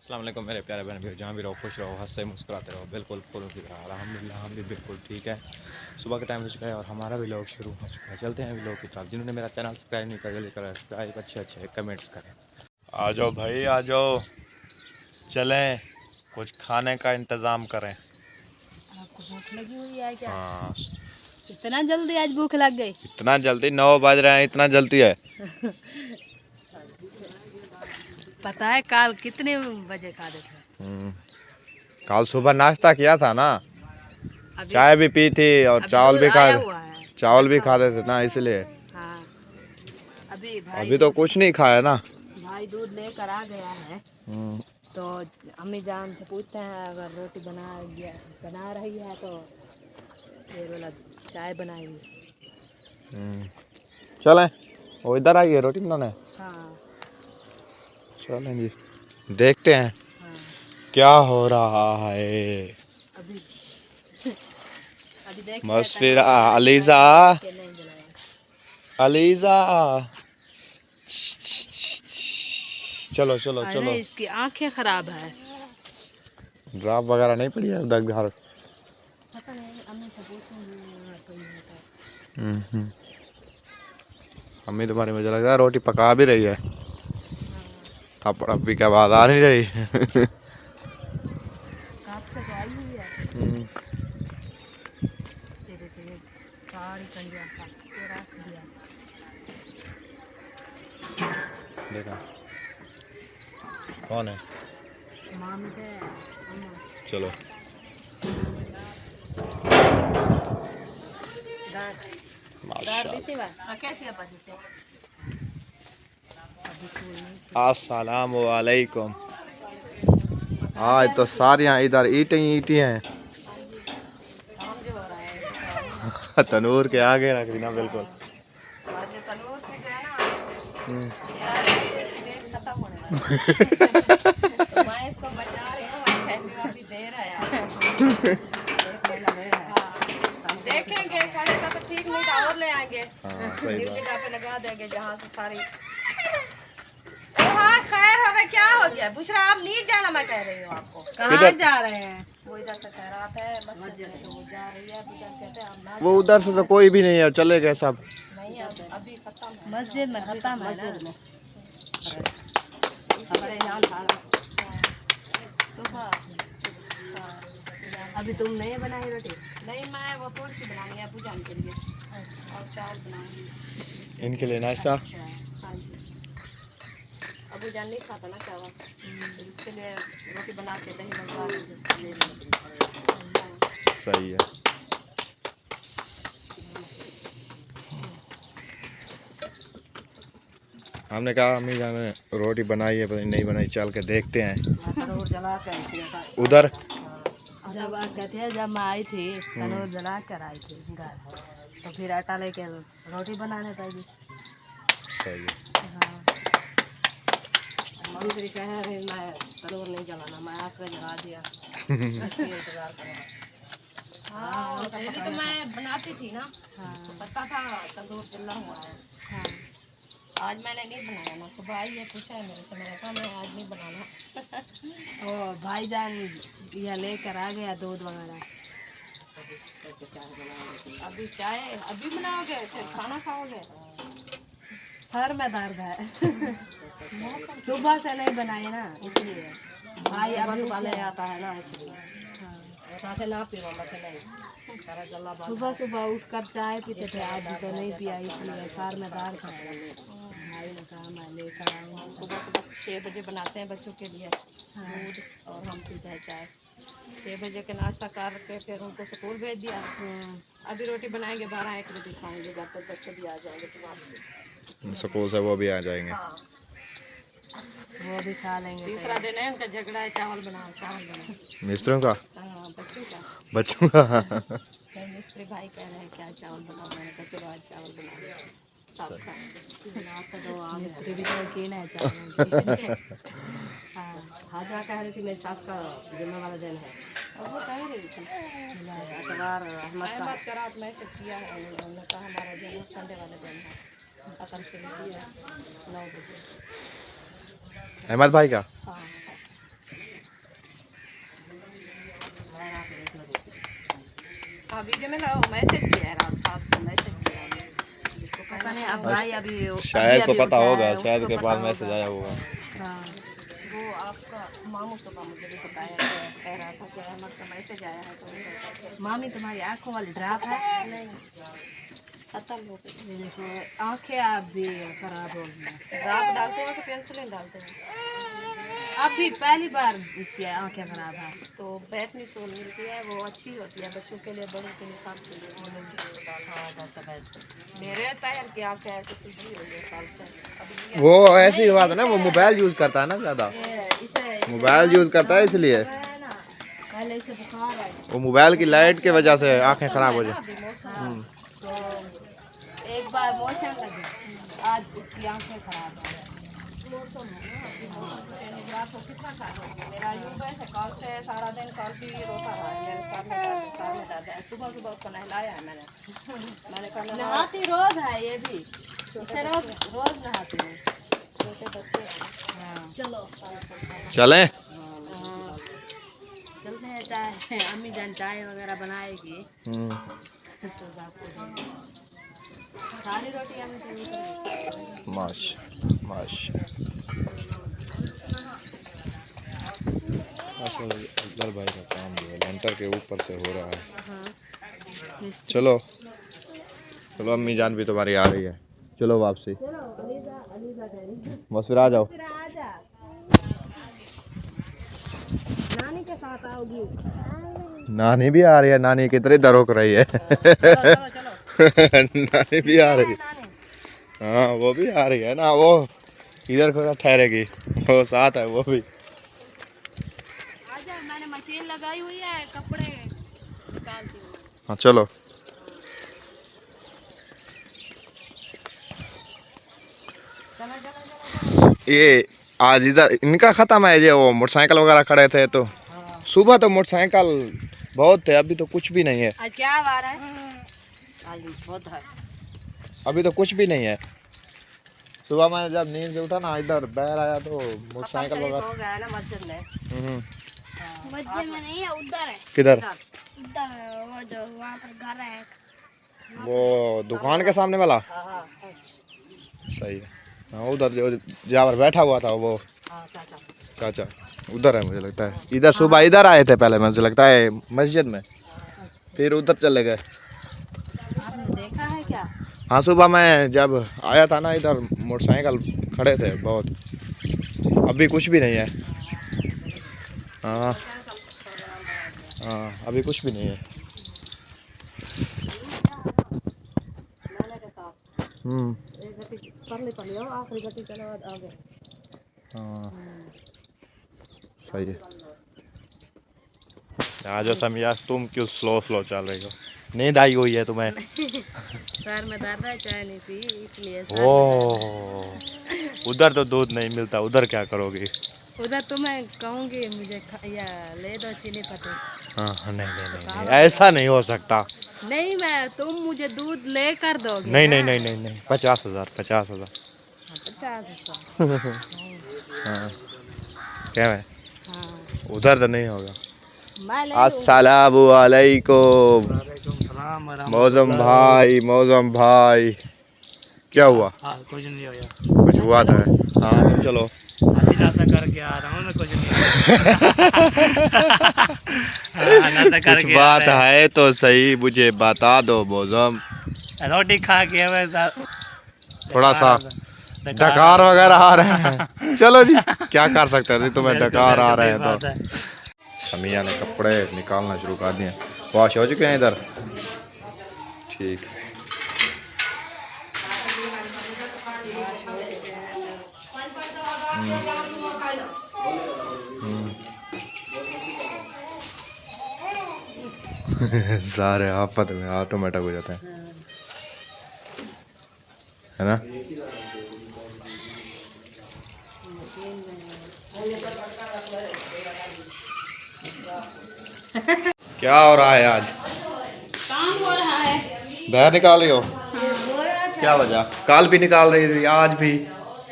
अस्सलाम वालेकुम मेरे प्यारे बहन भाई, जहाँ भी रहो खुश रहो, हंसते मुस्कुराते रहो, बिल्कुल फूलों की तरह। अल्हम्दुलिल्लाह हम भी बिल्कुल ठीक है। सुबह का टाइम हो चुका है और हमारा भी व्लॉग शुरू हो चुका है। चलते हैं व्लॉग की तरफ। जिन्होंने मेरा चैनल सब्सक्राइब नहीं करा, जल्दी करें सब्सक्राइब, अच्छे अच्छे कमेंट्स करें। आ जाओ भाई आ जाओ, चलें कुछ खाने का इंतज़ाम करें। आपको भूख लगी हुई है क्या? हाँ, इतना जल्दी आज भूख लग गई? इतना जल्दी 9 बज रहे हैं, इतना जल्दी है। पता है कल कितने बजे खाते थे? कल सुबह नाश्ता किया था ना, अभी चाय भी पी थी और चावल दूध भी खा आया हुआ है, चावल भी रखा खाते हुआ थे ना, इसलिए। है। हाँ, अभी भाई अभी तो कुछ नहीं खाया ना। भाई दूध लेकर आ गया है, तो अम्मी जान से पूछते हैं अगर रोटी बना रही है तो फिर वाला चाय बनाएगी। चलें, वो इधर आई है रोटी बनाने। हाँ चलें जी, देखते हैं हाँ। क्या हो रहा है। अभी अभी देखते हैं बस फिर तनवीर अलीजा, बनाया कि नहीं बनाया। अलीजा, चलो चलो अरे चलो। इसकी आंखें खराब है। ड्राप वगैरह नहीं पड़ी है उधर घर? पता नहीं, अम्मी से पूछूंगी कोई होता है। अम्मी तुम्हारी मुझे लग रहा है रोटी पका भी रही है। हाँ, थप्पड़ अभी क्या आवाज आ नहीं रही। कब से तो आई हुई है। ये देखिए सारी कंडिया का ये रख दिया। देखा कौन है? मामी के अम्मा। चलो दार माशाल्लाह। देते बा कैसे आप देते? अभी कोई नहीं। अस्सलाम वालेकुम। आज तो सारी यहाँ इधर ईंटें ही ईंटें हैं। काम जो हो रहा है तनूर के आगे रख दी ना, बिल्कुल। आज तनूर पे जो है ना खत्म होने वाला है। मैं इसको बचा रही हूँ, अभी दे रहा है। हाँ, देखेंगे चलेगा तो ठीक, नहीं तो और ले आएंगे। हाँ, सही न्यू बात। जगह पे लगा देंगे जहाँ से सारी। हाँ खैर, हमें क्या हो गया बुशरा, आप नहीं जाना, मैं कह रही हूँ आपको। कहाँ जा रहे हैं? वो इधर से कह रहा था मस्जिद में, तो वो जा रही है, बुशरा कहते हैं आप ना वो उधर से तो कोई भी नहीं है, चले गए सब। नहीं, अभी खत्म है मस्जिद में, खत्म है मस्जिद में। हमारे यहाँ था सुबह। अभी तुम नहीं बनाई रोटी? नहीं, मैं वो थोड़ी सी बनानी है पूजा के लिए और चावल बनाऊंगी इनके लिए नाश्ता। हाँ जी, अबू जान नहीं खाता ना चावल, तो इसके लिए रोटी बना के दही मंगवा सही है। हमने कहा अम्मी जान ने रोटी बनाई है, पता नहीं बनाई, चल के देखते हैं उधर। जब कहते हैं जब मैं आई थी तनूर जला कर आई थी घर, तो फिर आटा लेके रोटी बनाने पड़ी। सही है। हाँ, मम्मी फिर कह रहे मैं तनूर नहीं जलाना, मैं आग पे जला दिया। इंतजार करो। हाँ, पहले तो मैं बनाती थी ना, तो पता था तंदूर जला हुआ है। हाँ, आज मैंने नहीं बनाया ना, सुबह आई है पूछा है मेरे से, मैंने कहा मैं आज नहीं बनाना। ओ भाईजान यह लेकर आ गया दूध वगैरह। अभी चाय अभी बनाओगे फिर खाना खाओगे? सर में दर्द है। सुबह से नहीं बनाए ना, इसलिए भाई अभी वाले आता है ना, इसलिए ना पी सुबह सुबह उठकर चाय पीते थे, आज तो नहीं पिया, इसलिए सर में दर्द है। भाई ने कहा मैं लेकर आऊँ। सुबह सुबह 6 बजे बनाते हैं बच्चों के लिए दूध, और हम पीते हैं चाय। 6 बजे के नाश्ता करके फिर उनको स्कूल भेज दिया। अभी रोटी बनाएंगे 12-1 बजे खाएंगे, जब तक बच्चे भी आ जाएंगे सुबह से। स्कूल से वो भी आ जाएंगे। हाँ, वो भी खा लेंगे। तीसरा दिन है उनका झगड़ा है, चावल बनाओ चावल बनाओ। मिस्त्रियों का? हाँ, बच्चों का। फिर मिस्त्री भाई कह रहे हैं क्या चावल बनाओ, मैंने कहा चलो आज चावल बनाओ सब खाएं। मिस्त्री भी तो यकीन है चावल। हाँ, हाजरा कह रही थी मेरी सास का जुम्मे वाला दिन है, और वो कह रही थी अखबार अहमद का रात मैसेज किया है उन्होंने, कहा हमारा दिन संडे वाला दिन है, खत्म से लिखी है 9 बजे। अहमद भाई का? हाँ, वीडियो में मैसेज किया है राम साहब से, मैसेज किया है जिसको पता नहीं। अब भाई अभी शायद को पता उठाया होगा, है, शायद उसको के पता पास होगा। मैसेज आया होगा। हाँ, वो आपका मामू सुबह मुझे भी बताया कि कह रहा था कि अहमद का मैसेज आया है। तो मामी तुम्हारी आंखों वाली ड्राप है? नहीं, खत्म हो गई। देखो आंखें आप भी खराब हो गई। ड्राप डालते हो कि पेंसिलें डालते हो? अभी पहली बार इसकी आंखें खराब है तो बैटनी सोल मिलती है, वो अच्छी होती है बच्चों के लिए, बड़ों के लिए, सब के लिए। मेरे पैर की आंखें ऐसे सूजी हुई है साल से। अभी वो ऐसी बात है ना, वो मोबाइल यूज करता है ना ज्यादा, इसे मोबाइल यूज करता है इसलिए। है ना, पहले इसे बुखार है। वो मोबाइल की लाइट की वजह से आंखें खराब हो जाए। तो एक बार मौसम लगी, आज उसकी आंखें खराब है। मौसम है ना, अभी मौसम को चेंज रात को कितना साल हो गया मेरा यूं वैसे कल से सारा दिन कल भी रोता रहा है। मेरे सर में दर्द है। सुबह सुबह उसको नहलाया है मैंने। मैंने कहा नहाती रोज है ये भी, इसे रोज रोज नहाती हूँ। छोटे बच्चे हाँ। चलो चलें? चलते हैं, चाय अम्मी जान चाय वगैरह बनाएगी तो आपको सारी रोटियां में अफजल भाई का काम जो है लेंटर के ऊपर से हो रहा है। चलो चलो, अम्मी जान भी तुम्हारी आ रही है, चलो वापसी। बस फिर आ जाओ। नानी के साथ आओगी? नानी भी आ रही है, नानी कितनी दर रोक रही है। चलो नानी भी आ रही है। हाँ वो भी आ रही है ना, वो इधर को ठहरेगी, वो साथ है वो भी। आजा, मैंने मशीन लगाई हुई है, कपड़े निकालती हूँ। हाँ चलो। ये आज इधर इनका खत्म है, ये वो मोटरसाइकिल वगैरह खड़े थे तो सुबह तो मोटरसाइकिल बहुत थे, अभी तो कुछ भी नहीं है। आज क्या वार है? आज बहुत है। अभी तो कुछ भी नहीं है। सुबह मैं जब नींद से उठा ना, इधर बाहर आया तो मोटरसाइकिल वगैरह हो गया है ना मस्जिद में। मस्जिद में नहीं है, उधर है। किधर? उधर वो जो वहाँ पर घर है। वो दुकान के सामने वाला। हाँ सही है। हाँ उधर जो जहाँ पर बैठा हुआ था वो चाचा उधर है मुझे लगता है। इधर सुबह इधर आए थे पहले, मुझे लगता है मस्जिद में, फिर उधर चले गए। आपने देखा है क्या? हाँ सुबह मैं जब आया था ना, इधर मोटरसाइकिल खड़े थे बहुत, अभी कुछ भी नहीं है। हाँ हाँ अभी कुछ भी नहीं है। हाँ सही है। आज समिया तुम क्यों स्लो स्लो चल रही हो? नींद आई हुई है तुम्हें? सर में दर्द है, चाय नहीं पी इसलिए। ओ उधर तो दूध नहीं मिलता, उधर क्या करोगी? उधर तो मैं कहूँगी मुझे या ले दो चीनी पत्ती। हाँ नहीं नहीं नहीं, ऐसा नहीं हो सकता। नहीं मैं, तुम मुझे दूध लेकर दोगे? नहीं नहीं नहीं नहीं नहीं, 50,000 50,000। 50,000। हाँ क्या है? हाँ उधर तो नहीं होगा। मैं ले अस्सलामु अलैकुम मौसम भाई क्या हुआ? कुछ नहीं होया। कुछ हुआ था? हाँ चलो अभी नाश्ता करके आ रहा हूँ ना, कुछ नहीं नाश्ता कुछ करके बात है तो सही, मुझे बता दो मौसम। रोटी खा के हमें थोड़ा सा डकार वगैरह आ रहे हैं। चलो जी क्या कर सकते हैं, तुम्हें डकार आ रहे हैं तो। समिया ने कपड़े निकालना शुरू कर दिए, वॉश हो चुके हैं इधर। ठीक है। सारे आफत में ऑटोमेटिक हो जाते हैं, है ना? क्या हो रहा है आज? काम हो रहा है। बाहर निकाल रही हो? क्या वजह? कल भी निकाल रही थी, आज भी?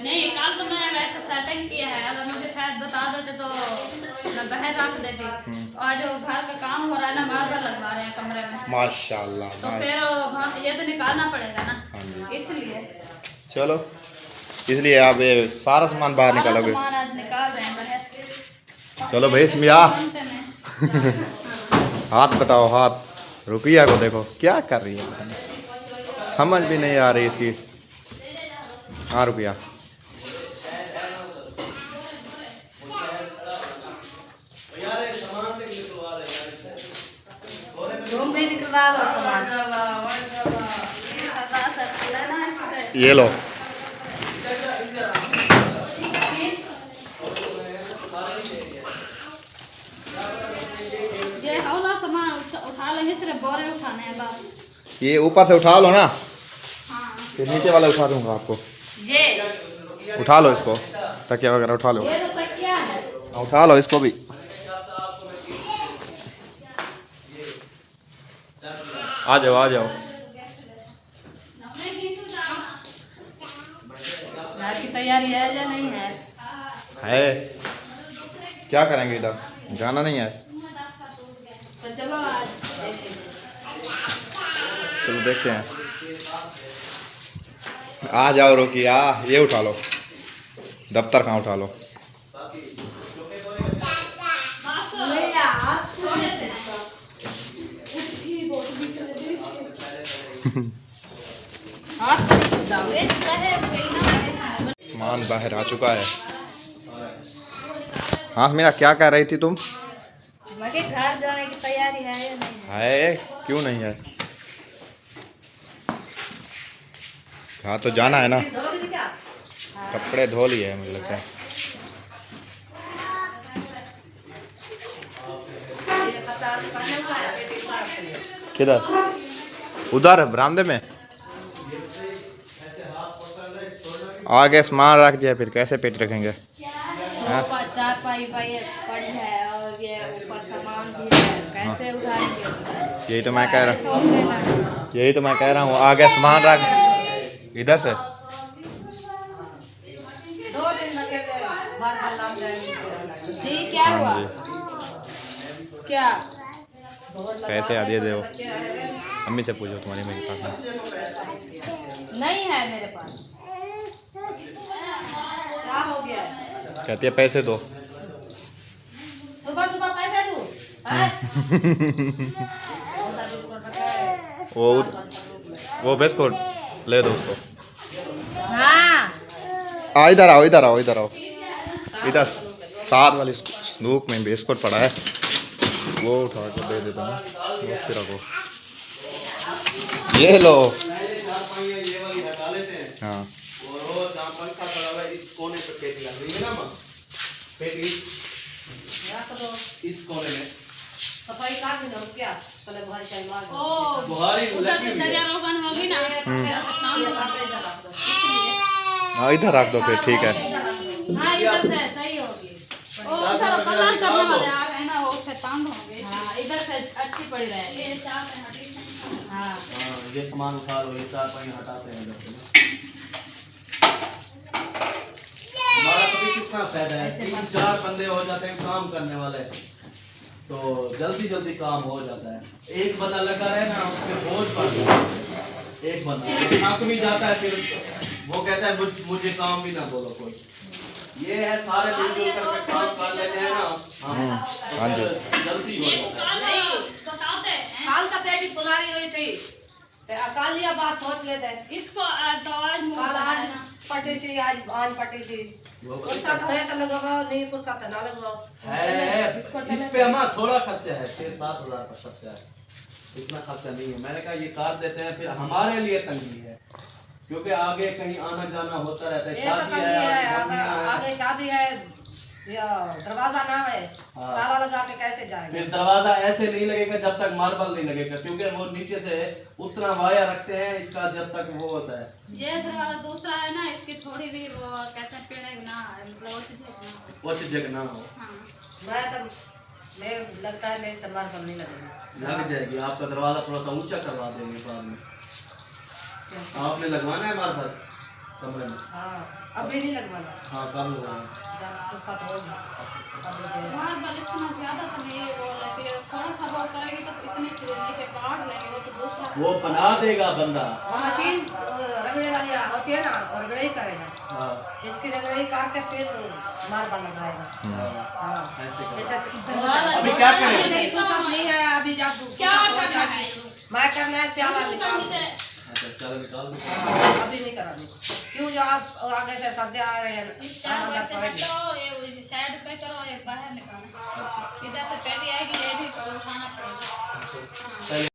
नहीं, कल तो मैंने वैसे सेटिंग किया है। अगर मुझे शायद बता देते तो मैं बाहर रख देती। और जो घर का काम हो रहा है ना, मार्बल लगवा रहे हैं कमरे में, माशाल्लाह। तो फिर ये तो निकालना पड़ेगा ना, हाँ जी। इसलिए चलो, इसलिए आप ये सारा सामान बाहर सारा निकालोगे। सामान आज निकाल रहे हैं बाहर। चलो भाई स्मिया, बनते में। हाथ बताओ, हाथ। रुपया को देखो क्या कर रही है, समझ भी नहीं आ रही इसकी। हाँ रुपया, तुम भी निकलवा दो सामान। ये लो। ये हौला सामान उठा लेंगे, सिर्फ बोरे उठाने हैं बस। ये ऊपर से उठा लो ना, हाँ, फिर नीचे वाला उठा दूंगा आपको। ये उठा लो इसको, तकिया वगैरह उठा लो। ये तो तकिया है। उठा लो इसको भी। आ जाओ आ जाओ। रात की तैयारी है या नहीं है? है, क्या करेंगे इधर, जाना नहीं है। तो चलो आज चलो देखते हैं। आ जाओ रोकिया, ये उठा लो। दफ्तर कहाँ उठा लो। सामान बाहर आ चुका है। हाँ मेरा क्या कह रही थी तुम? मैं के घर जाने की तैयारी है या नहीं है? है, क्यों नहीं है? हाँ तो जाना है ना, धोगी क्या? कपड़े धो लिए हैं मुझे लगता है। ये पता करने हुआ है बेटी को रखने। किधर? उधर बरामदे में। आगे सामान रख दिया, फिर कैसे पेट रखेंगे? चार पाई पड़ी है और ये ऊपर सामान भी है, कैसे उठाएंगे? यही तो मैं कह रहा, सोच लेना। यही तो मैं कह रहा हूँ, आगे सामान रख। इधर से 2 दिन लगेगा बार बार लग जाएंगे। जी क्या हुआ? हाँ जी, क्या? पैसे आ दिए दो। अम्मी से पूछो, तुम्हारी मेरे पास है। नहीं है मेरे पास। क्या हो गया? कहती है पैसे दो। सुबह सुबह पैसे दूँ? हैं? वो बिस्कुट ले दो उसको। हाँ। इधर आओ इधर आओ इधर आओ। इधर साथ वाली संदूक में बिस्कुट पड़ा है, वो उठा के दे देता हूँ। उससे रखो, ये लो। हाँ इस कोने में सफाई कर दो क्या? पहले बहुत चाहिए मार दो। ओ उधर से दरिया रोगन होगी ना, इसलिए। हाँ इधर रख दो फिर, ठीक है। हाँ इधर से सही होगी। ओ उधर कलर करने वाले आ गए ना, वो फिर तांग होंगे। हाँ इधर से अच्छी पड़ी रहेगी। ये चार में हटी से। हाँ ये सामान उठा लो, ये चार पहिए हटाते हैं इधर से। हमारा कभी कितना फायदा है, 3-4 बंदे हो जाते हैं काम करने वाले, तो जल्दी जल्दी काम हो जाता है। एक बंदा लगा रहे ना, उसके बोझ पड़ जाता है। एक बंदा थक भी जाता है, फिर वो कहता है मुझे काम भी ना बोलो कोई। ये है सारे मिलजुल करके काम कर लेते हैं ना हम, हाँ जी। जल्दी हो जाता है। नहीं बताते हैं काल का पेटी पुजारी हुई थी, कालिया बात सोच लेते। इसको तो आज मुंह काल आज बनाना। पटी थी, आज पटी थी। फुर्सत है तो लगवाओ, नहीं फुर्सत है ना लगवाओ। है इस पे हमारा थोड़ा खर्चा है, 6-7 हजार का खर्चा है, इतना खर्चा नहीं है। मैंने कहा ये कार देते हैं, फिर हमारे लिए तंगी है, क्योंकि आगे कहीं आना जाना होता रहता है। ये तो शादी तंगी है, है, शादी है। आगे शादी है, या दरवाजा ना है, हाँ। ताला लगा के कैसे जाएंगे? फिर दरवाजा ऐसे नहीं लगेगा जब तक मार्बल नहीं लगेगा, क्योंकि वो नीचे से उतना वाया रखते हैं इसका, जब तक वो होता है। ये दरवाजा दूसरा है ना, इसकी थोड़ी भी वो कहते हैं पेड़ ना, मतलब वो चीज वो चीज ना हो, हाँ। मैं लगता है मेरी तलवार पर नहीं लगेगी। लग जाएगी। आपका दरवाजा थोड़ा सा ऊंचा करवा देंगे बाद में। आपने लगवाना है मार्बल कमरे में? हाँ अभी नहीं लगवाना, हाँ कब लगवाना? जब फुर्सत होगी तब लगेगा। मार्बल इतना वो करेगी तो इतने से नीचे काट लेंगे, वो तो दूसरा वो बना देगा बंदा। वो मशीन रगड़े वाली होती है ना, रगड़े ही करेगा। हाँ इसकी रगड़े ही करके फिर मार्बल लगाएगा। हाँ ऐसे जैसे अभी क्या करें? मेरी फुर्सत नहीं है अभी, जब क्या फुर्सत हो करना जाएगी है? मैं करना है स्याला शुरू निकाल करनी दूँ। है। अच्छा चलो निकाल दो। अभी नहीं करानी, क्यों जो आप आगे से सद्य आ रहे हैं इस चार अंदर बार से पड़ेगी। हटाओ, ये साइड पे करो, ये बाहर निकालो। इधर से पेटी आएगी, ये भी उठाना पड़ेगा। पहले